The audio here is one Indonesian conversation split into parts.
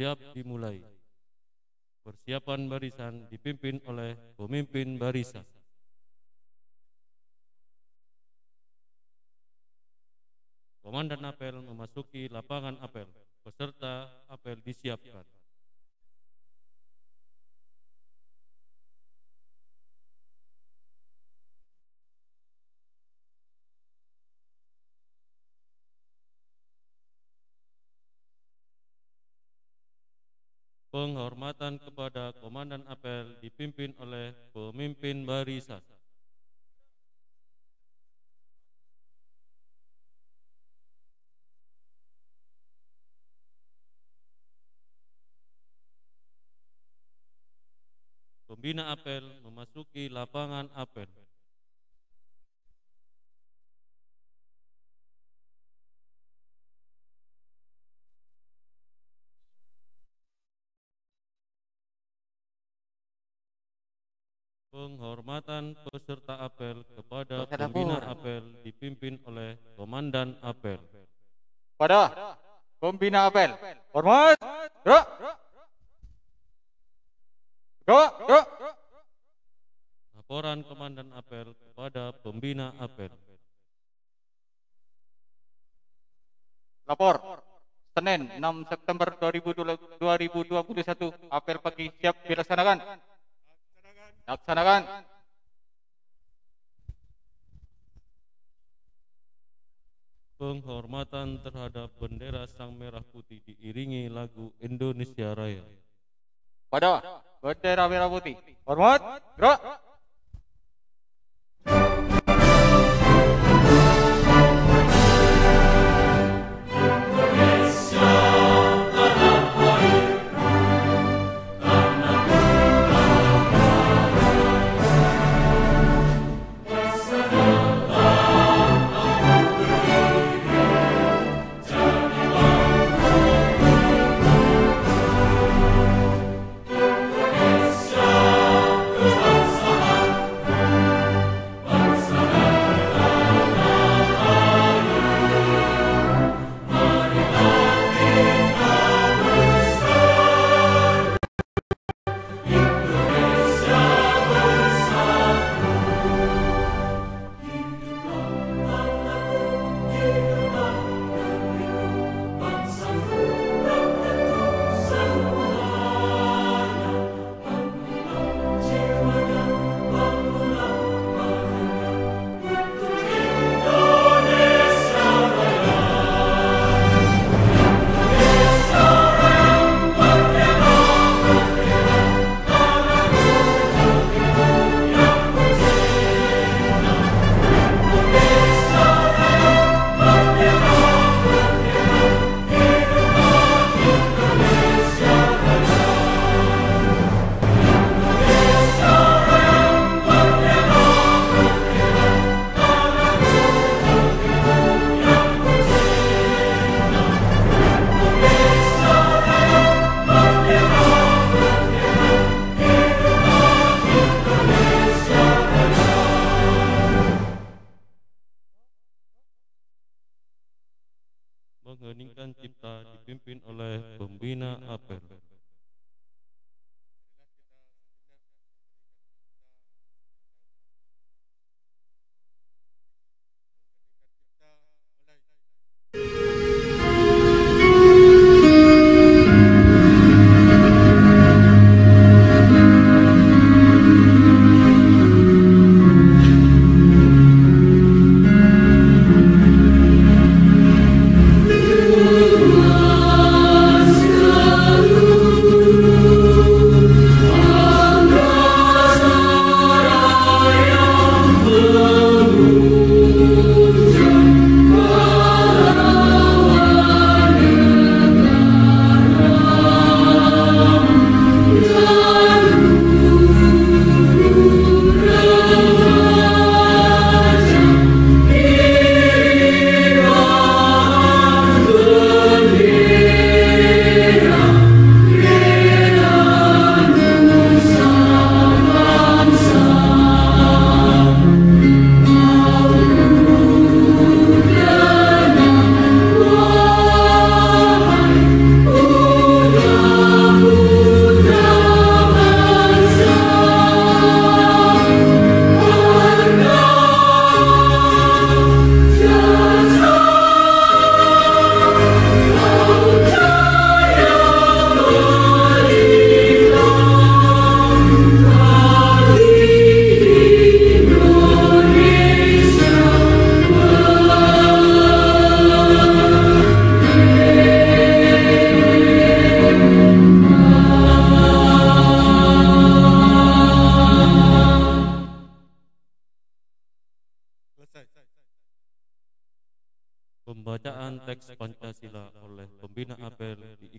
Siap dimulai. Persiapan barisan dipimpin oleh pemimpin barisan. Komandan apel memasuki lapangan apel. Peserta apel disiapkan. Penghormatan kepada komandan apel dipimpin oleh pemimpin barisan. Pembina apel memasuki lapangan apel. Penghormatan peserta apel kepada pembina apel dipimpin oleh komandan apel. Pada pembina apel, hormat, gerak, gerak. Laporan komandan apel kepada pembina apel. Lapor, Senin 6 September 2021, apel pagi siap dilaksanakan. Laksanakan. Penghormatan terhadap bendera Sang Merah Putih diiringi lagu Indonesia Raya. Pada bendera merah putih, hormat, gerak. Mengheningkan cipta dipimpin oleh pembina apel. Askar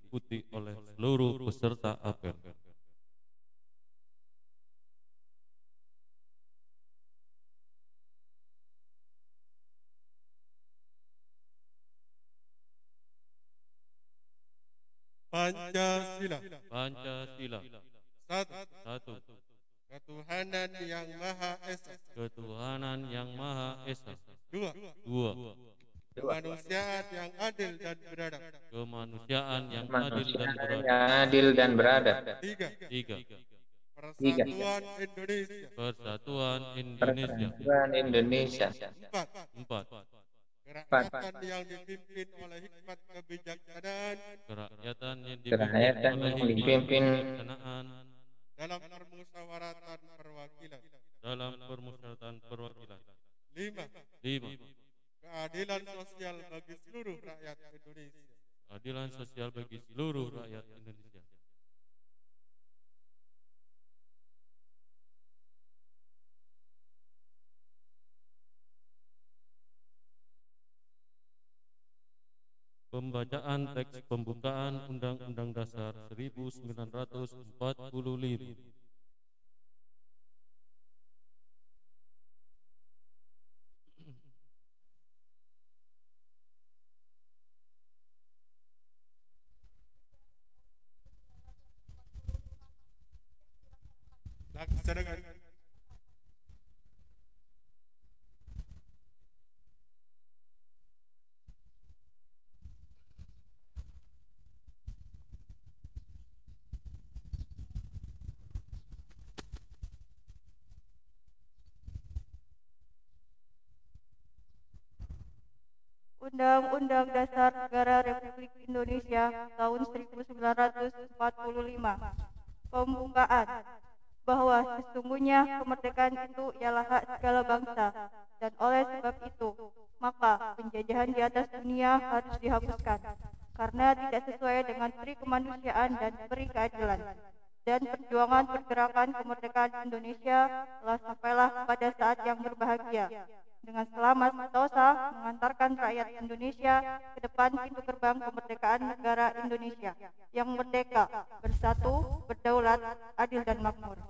diikuti oleh seluruh peserta apel. Pancasila. Pancasila. Satu. Satu. Ketuhanan yang Maha Esa. Ketuhanan yang Maha Esa. Dua. Dua. Kemanusiaan yang adil dan beradab. Kemanusiaan yang adil dan beradab. Tiga. Tiga. Persatuan Indonesia. Persatuan Indonesia. Persatuan Indonesia. Empat. Empat. Kerakyatan yang dipimpin oleh hikmat kebijaksanaan. Kerakyatan yang Kerakyatan dipimpin oleh yang hikmat dipimpin kebijaksanaan Dalam permusyawaratan perwakilan. dalam permusyawaratan perwakilan. Lima. Lima. Keadilan sosial bagi seluruh rakyat Indonesia. Keadilan sosial bagi seluruh rakyat Indonesia. Pembacaan teks pembukaan Undang-Undang Dasar 1945. Laksanakan. Undang-Undang Dasar Negara Republik Indonesia tahun 1945. Pembukaan bahwa sesungguhnya kemerdekaan itu ialah hak segala bangsa, dan oleh sebab itu maka penjajahan di atas dunia harus dihapuskan karena tidak sesuai dengan peri kemanusiaan dan peri keadilan. Dan perjuangan pergerakan kemerdekaan Indonesia telah sampailah pada saat yang berbahagia, dengan selamat sentosa mengantarkan rakyat Indonesia ke depan pintu gerbang kemerdekaan negara Indonesia yang merdeka, bersatu, berdaulat, adil dan makmur.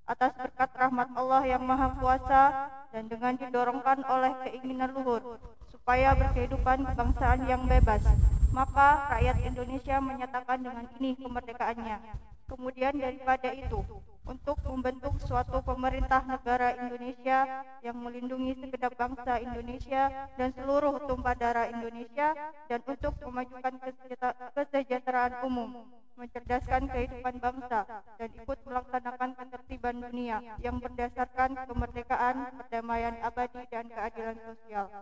Atas berkat rahmat Allah yang Maha Kuasa dan dengan didorongkan oleh keinginan luhur supaya berkehidupan kebangsaan yang bebas, maka rakyat Indonesia menyatakan dengan ini kemerdekaannya. Kemudian daripada itu, untuk membentuk suatu pemerintah negara Indonesia yang melindungi segenap bangsa Indonesia dan seluruh tumpah darah Indonesia, dan untuk memajukan kesejahteraan umum, mencerdaskan kehidupan bangsa, dan ikut melaksanakan ketertiban dunia yang berdasarkan kemerdekaan, perdamaian abadi, dan keadilan sosial.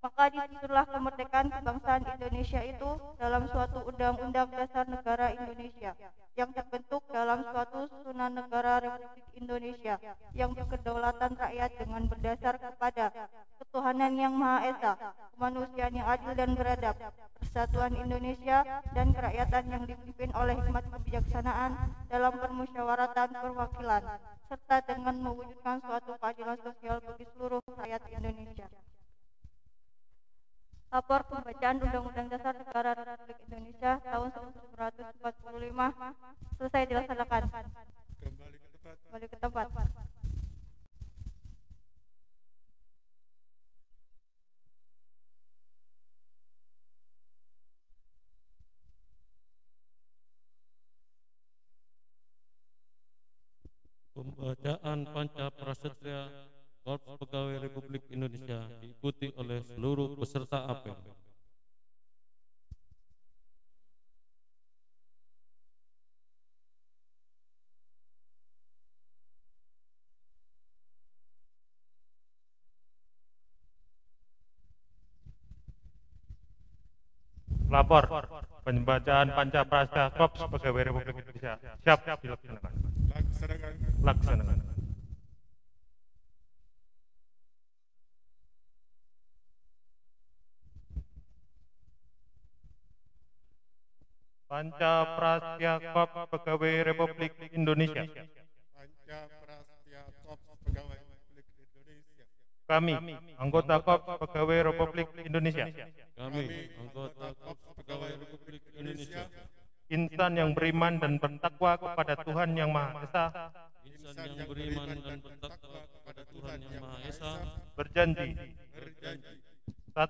Maka disusunlah kemerdekaan kebangsaan Indonesia itu dalam suatu undang-undang dasar negara Indonesia yang terbentuk dalam suatu susunan negara Republik Indonesia yang berkedaulatan rakyat dengan berdasar kepada ketuhanan yang Maha Esa, kemanusiaan yang adil dan beradab, persatuan Indonesia, dan kerakyatan yang dipimpin oleh hikmat kebijaksanaan dalam permusyawaratan perwakilan, serta dengan mewujudkan suatu keadilan sosial bagi seluruh rakyat Indonesia. Lapor pembacaan Undang-Undang Dasar Negara Republik Indonesia tahun 1945 selesai dilaksanakan. Kembali ke tempat. Pembacaan Panca Prasetya Korps Pegawai Republik Indonesia diikuti oleh seluruh peserta apel. Lapor pembacaan Panca Prasetya Korps Pegawai Republik Indonesia. Siap dilaksanakan. Laksanakan. Panca Prasetya Korps Pegawai Republik Indonesia. Panca Prasetya Korps Pegawai Republik Indonesia. Kami, anggota Korps Pegawai Republik Indonesia. Kami, anggota Korps Pegawai Republik Indonesia, insan yang beriman dan bertakwa kepada Tuhan Yang Maha Esa, insan yang beriman dan bertakwa kepada Tuhan Yang Maha Esa, berjanji: berjanji 1.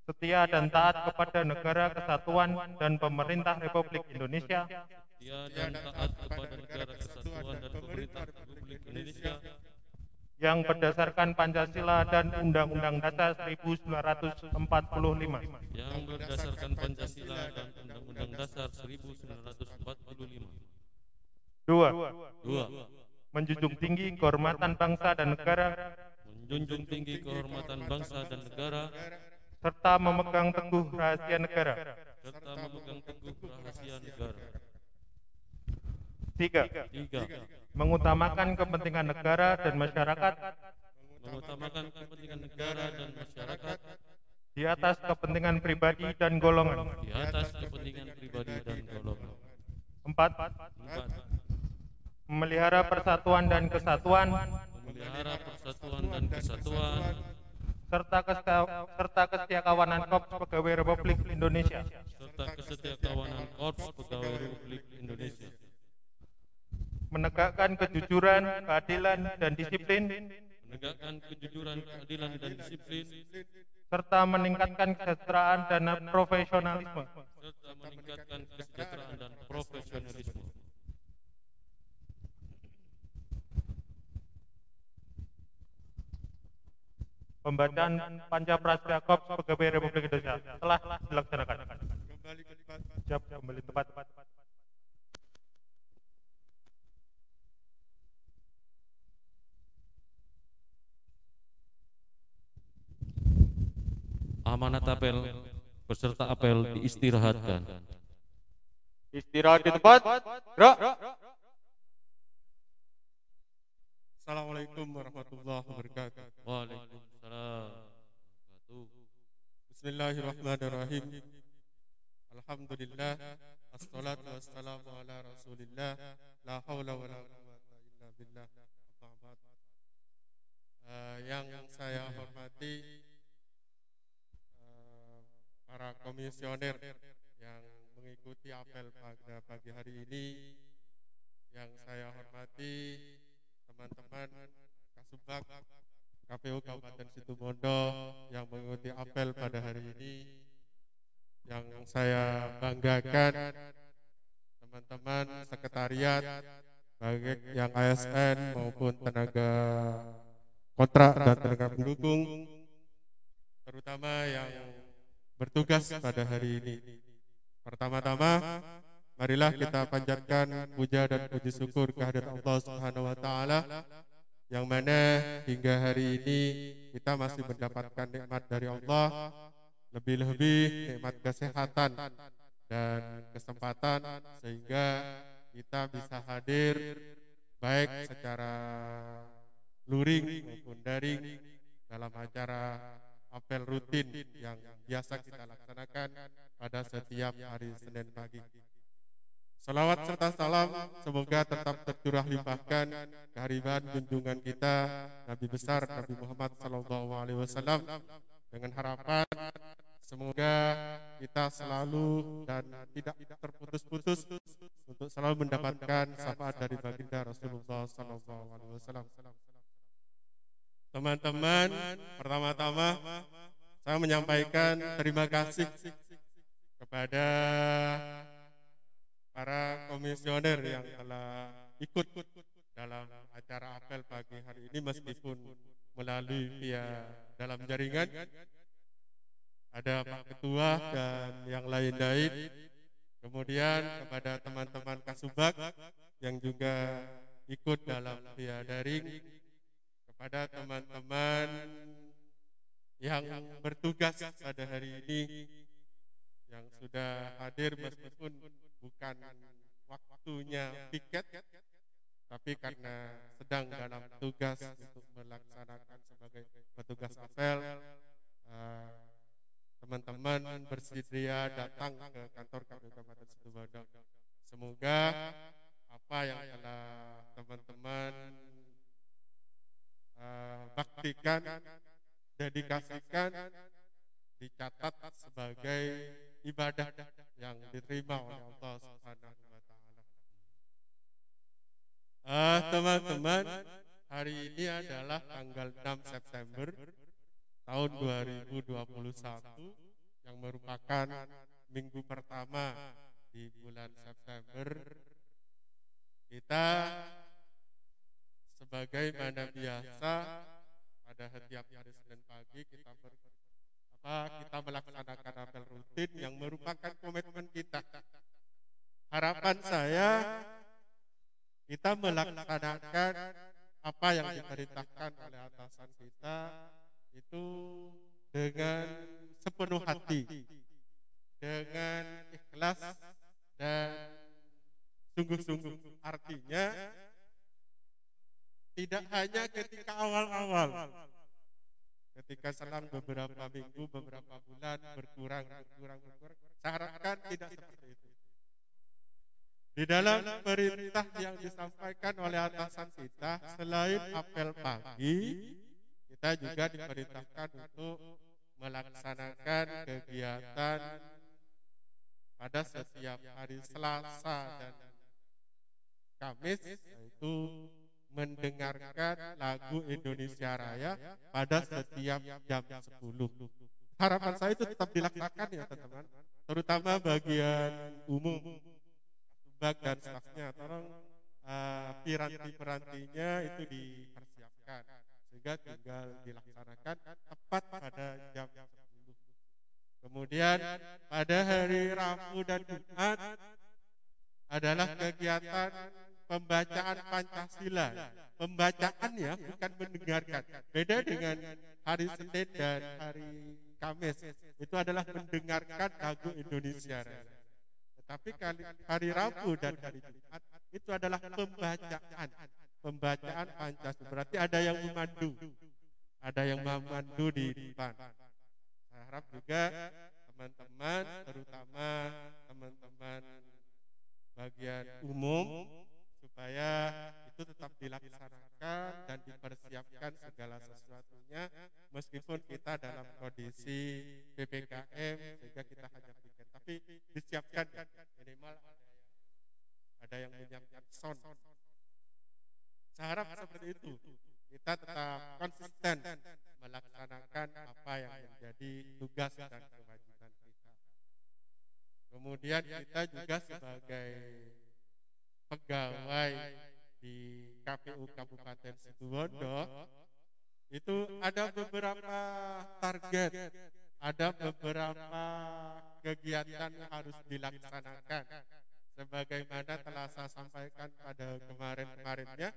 Setia dan taat kepada negara kesatuan dan pemerintah Republik Indonesia, setia dan taat kepada negara kesatuan dan pemerintah Republik Indonesia yang berdasarkan Pancasila dan Undang-Undang Dasar 1945. yang berdasarkan Pancasila dan Undang-Undang Dasar 1945. 2. 2. Menjunjung tinggi kehormatan bangsa dan negara, Menjunjung tinggi kehormatan bangsa dan negara, serta memegang teguh rahasia negara. serta memegang teguh rahasia negara. 3. 3. Mengutamakan kepentingan negara dan masyarakat Mengutamakan kepentingan negara dan masyarakat di atas kepentingan pribadi dan golongan. di atas kepentingan pribadi dan golongan. 4. 4. Memelihara persatuan dan kesatuan Memelihara persatuan dan kesatuan serta kesetiakawanan Korps Pegawai Republik Indonesia. serta kesetiakawanan Korps Pegawai Republik Indonesia. Menegakkan kejujuran, keadilan, dan disiplin, Menegakkan kejujuran, keadilan, dan disiplin, serta meningkatkan kesejahteraan dan profesionalisme. serta meningkatkan kesejahteraan dan profesionalisme. Pembacaan Pancaprasya Korps Pegawai Republik Indonesia telah dilaksanakan. kembali ke tempat. Siap, kembali tepat. Amanat apel beserta apel diistirahatkan. Istirahat di tempat. Gerak. Assalamualaikum warahmatullahi wabarakatuh. Waalaikumsalam warahmatullahi. Bismillahirrahmanirrahim. Alhamdulillah. Assalatu wassalamu ala rasulillah. La hawla wa la quwwata illa billah. Amma ba'd. Yang saya hormati para komisioner yang mengikuti apel pada pagi hari ini, yang saya hormati teman-teman Kasubag KPU Kabupaten Situbondo yang mengikuti apel pada hari ini, yang saya banggakan teman-teman sekretariat baik yang ASN maupun tenaga kontrak dan tenaga pendukung, terutama yang bertugas pada hari ini. Pertama-tama, marilah kita panjatkan puja dan puji syukur kehadirat Allah Subhanahu wa taala yang mana hingga hari ini kita masih mendapatkan nikmat dari Allah, lebih-lebih nikmat kesehatan dan kesempatan sehingga kita bisa hadir baik secara luring maupun daring dalam acara apel rutin yang biasa kita laksanakan pada setiap hari Senin pagi. Salawat serta salam semoga tetap tercurah limpahkan kehadiran junjungan kita Nabi besar Nabi Muhammad SAW dengan harapan semoga kita selalu dan tidak terputus-putus untuk selalu mendapatkan syafaat dari baginda Rasulullah SAW. Teman-teman, pertama-tama saya menyampaikan terima kasih kepada para komisioner yang telah ikut dalam acara apel pagi hari ini meskipun melalui via dalam jaringan. Ada Pak Ketua dan yang lain-lain. Kemudian kepada teman-teman Kasubag yang juga ikut dalam via daring, kepada teman-teman yang bertugas pada hari ini yang sudah hadir meskipun bukan waktunya piket, tapi karena sedang dalam tugas untuk melaksanakan sebagai petugas apel, teman-teman bersedia datang ke kantor KPU Kabupaten Situbondo. Semoga apa yang telah teman-teman baktikan, dedikasikan dicatat sebagai ibadah yang diterima oleh Allah Subhanahu wa taala. Teman-teman, hari ini adalah tanggal 6 September tahun 2021 yang merupakan minggu pertama di bulan September. Kita sebagaimana biasa pada setiap hari Senin pagi kita melaksanakan apel rutin yang merupakan komitmen kita. Harapan saya kita melaksanakan apa yang diperintahkan oleh atasan kita itu dengan sepenuh hati, dengan ikhlas dan sungguh-sungguh. Artinya tidak hanya ketika awal-awal, ketika selang beberapa minggu, beberapa bulan berkurang. Saya harapkan tidak seperti itu. Di dalam perintah yang disampaikan oleh atasan kita, selain apel pagi, kita juga diperintahkan untuk melaksanakan kegiatan pada setiap hari Selasa dan Kamis, yaitu mendengarkan lagu Indonesia Raya pada setiap jam 10. Harapan saya itu tetap dilaksanakan ya teman-teman, terutama bagian umum, subak dan stafnya, tolong piranti-pirantinya itu dipersiapkan sehingga tinggal dilaksanakan tepat pada jam 10. Kemudian pada hari Rabu dan Jumat adalah kegiatan pembacaan Pancasila. Pembacaan ya, bukan mendengarkan. Beda dengan hari Senin dan hari Kamis. Itu adalah mendengarkan lagu Indonesia Raya. Tetapi hari Rabu dan hari Jumat itu adalah pembacaan Pancasila. Berarti ada yang memandu. Ada yang memandu di depan. Saya harap juga teman-teman, terutama teman-teman bagian umum, supaya itu tetap dilaksanakan dan dipersiapkan segala sesuatunya, meskipun kita dalam kondisi PPKM sehingga kita hanya pikir, tapi disiapkan minimal ada yang menyiapkan sound. Saya harap seperti itu, kita tetap konsisten melaksanakan apa yang menjadi tugas dan kewajiban kita. Kemudian kita juga sebagai pegawai di KPU Kabupaten Situbondo itu ada beberapa target, ada beberapa kegiatan yang harus dilaksanakan. Sebagaimana telah saya sampaikan pada kemarin-kemarinnya,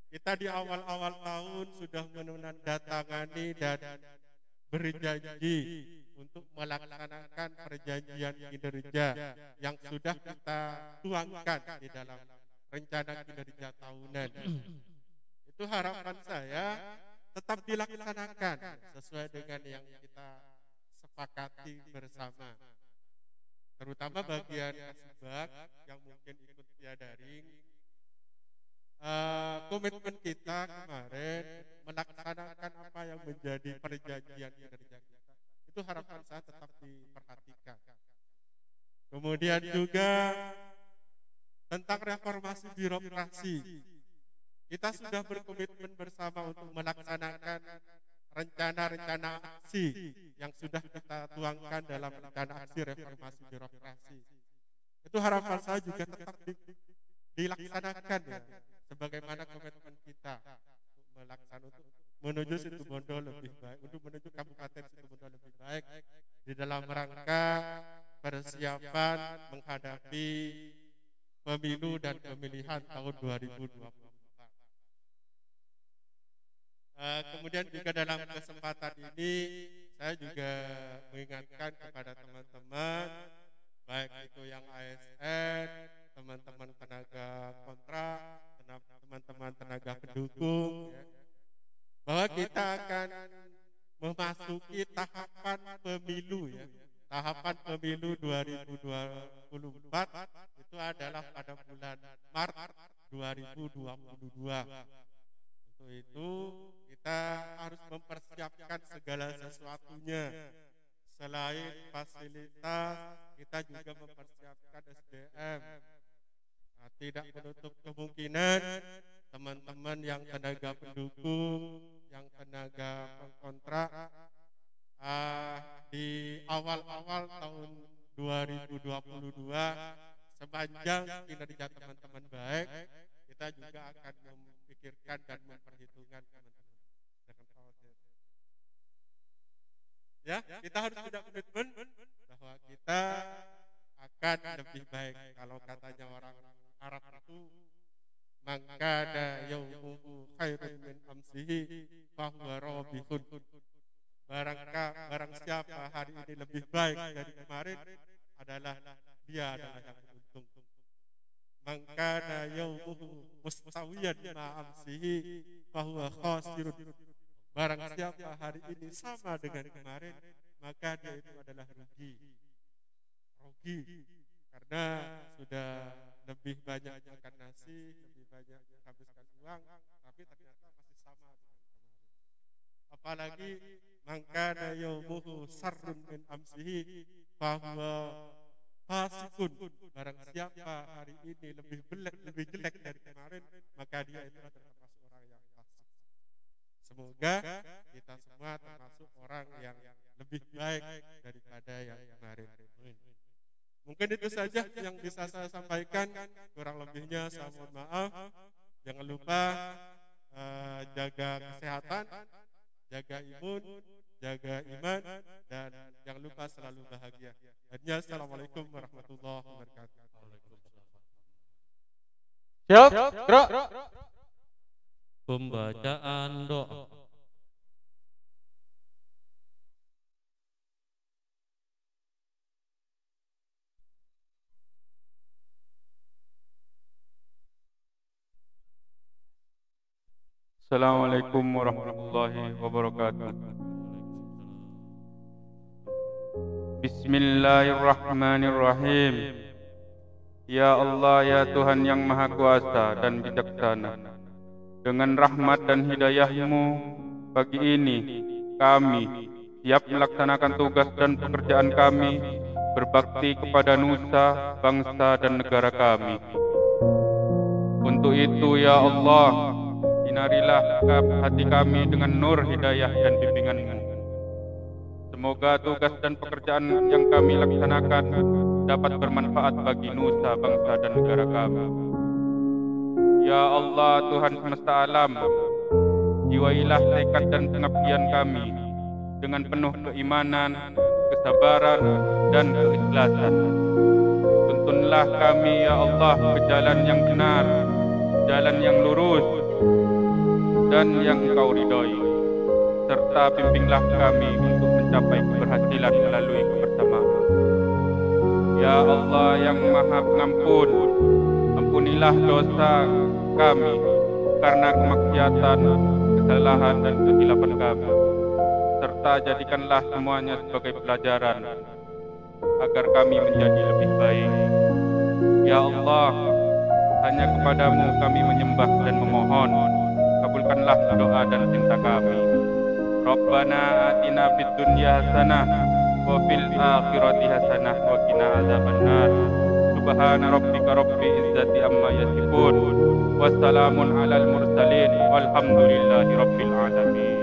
kita di awal-awal tahun sudah menandatangani dan berjanji untuk melaksanakan perjanjian kinerja yang sudah kita tuangkan di dalam rencana kinerja tahunan. Itu harapan saya tetap dilaksanakan sesuai dengan yang kita sepakati bersama. Terutama bagian asbak yang mungkin ikut via daring. Komitmen kita kemarin melaksanakan apa yang menjadi perjanjian kinerja kita, itu harapan saya tetap diperhatikan. Kemudian juga tentang reformasi birokrasi, kita sudah berkomitmen bersama untuk melaksanakan rencana-rencana aksi yang sudah kita tuangkan dalam rencana aksi reformasi birokrasi. Itu harapan saya juga tetap dilaksanakan ya, sebagaimana komitmen kita untuk melaksanakan menuju Situbondo lebih baik, untuk menuju Kabupaten Situbondo lebih baik di dalam rangka persiapan menghadapi pemilu dan pemilihan tahun 2024. Kemudian juga dalam kesempatan ini saya juga mengingatkan kepada teman-teman, baik itu yang ASN, teman-teman tenaga kontrak, teman-teman tenaga pendukung, ya, bahwa kita akan memasuki tahapan pemilu ya. Tahapan pemilu 2024 itu adalah pada bulan Maret 2022. Untuk itu kita harus mempersiapkan segala sesuatunya selain fasilitas, kita juga mempersiapkan SDM. Nah, tidak menutup kemungkinan teman-teman yang tenaga pendukung, yang tenaga pengkontrak, di awal-awal tahun 2022, sepanjang kinerja teman-teman baik, kita juga akan memikirkan dan memperhitungkan teman-teman. Ya, kita harus punya komitmen bahwa kita akan lebih baik. Kalau katanya orang Arab itu, mangkana yaumuhu khairun min amsihi fahuwa rabihun. Barang siapa hari ini lebih baik dari kemarin, adalah dia adalah yang beruntung. Mangkana yaumuhu mustawiyan ma amsihi fahuwa khasirun. Barang siapa hari ini sama dengan kemarin, maka dia itu adalah rugi. Karena sudah lebih banyak makan nasi, lebih banyak menghabiskan uang, tapi ternyata masih sama dengan kemarin. Apalagi mangkana yaumuhu sarrun min amsihi fahuwa fasikun. Barang siapa hari ini lebih jelek dari kemarin, maka dia itu adalah termasuk orang yang fasik. Semoga kita semua termasuk orang yang lebih baik daripada yang kemarin. Mungkin itu saja yang bisa saya sampaikan. Kurang lebihnya saya mohon maaf. Jangan lupa jaga kesehatan, jaga imun, jaga iman, dan jangan lupa selalu bahagia. Assalamualaikum warahmatullahi wabarakatuh. Siap, gerak. Pembacaan doa. Assalamualaikum warahmatullahi wabarakatuh. Bismillahirrahmanirrahim. Ya Allah, ya Tuhan yang Maha Kuasa dan Bijaksana, dengan rahmat dan hidayah-Mu, pagi ini kami siap melaksanakan tugas dan pekerjaan kami, berbakti kepada nusa, bangsa, dan negara kami. Untuk itu, ya Allah, sinarilah hati kami dengan nur hidayah dan bimbingan-Mu. Semoga tugas dan pekerjaan yang kami laksanakan dapat bermanfaat bagi nusa, bangsa, dan negara kami. Ya Allah, Tuhan semesta alam, jiwailah tekad dan pengabdian kami dengan penuh keimanan, kesabaran, dan keikhlasan. Tuntunlah kami, ya Allah, ke jalan yang benar, jalan yang lurus, dan yang Engkau ridhoi, serta bimbinglah kami untuk mencapai keberhasilan melalui kebersamaan. Ya Allah yang Maha Pengampun, ampunilah dosa kami karena kemaksiatan, kesalahan, dan kehilapan kami, serta jadikanlah semuanya sebagai pelajaran agar kami menjadi lebih baik. Ya Allah, hanya kepadamu kami menyembah dan memohon, kabulkanlah doa dan cinta kami. Rabbana atina fid dunya hasanah wa fil akhirati hasanah wa qina azabannar. Subhana rabbika rabbil izzati amma yasifun. Wassalamun alal mursalin walhamdulillahi rabbil alamin.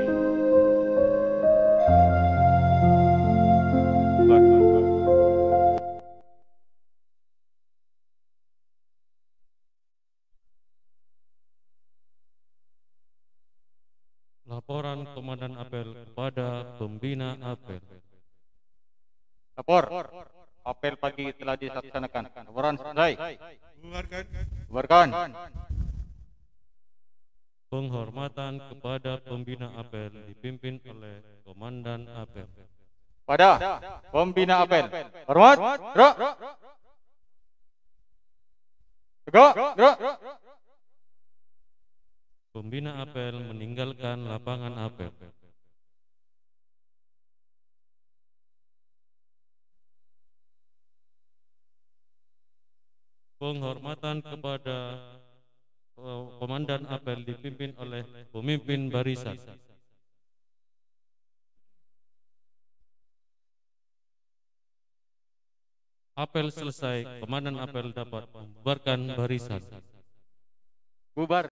Laporan Komandan Apel kepada Pembina Apel. Lapor. Apel pagi telah dilaksanakan. Laporan selesai. Bubarkan. Bubarkan. Penghormatan kepada Pembina Apel dipimpin oleh Komandan Apel. Pada Pembina Apel. Hormat. Gerak. Tegak. Gerak. Pembina Apel meninggalkan lapangan apel. Penghormatan kepada Komandan Apel dipimpin oleh pemimpin barisan. apel selesai, komandan apel dapat membubarkan barisan. Bubar.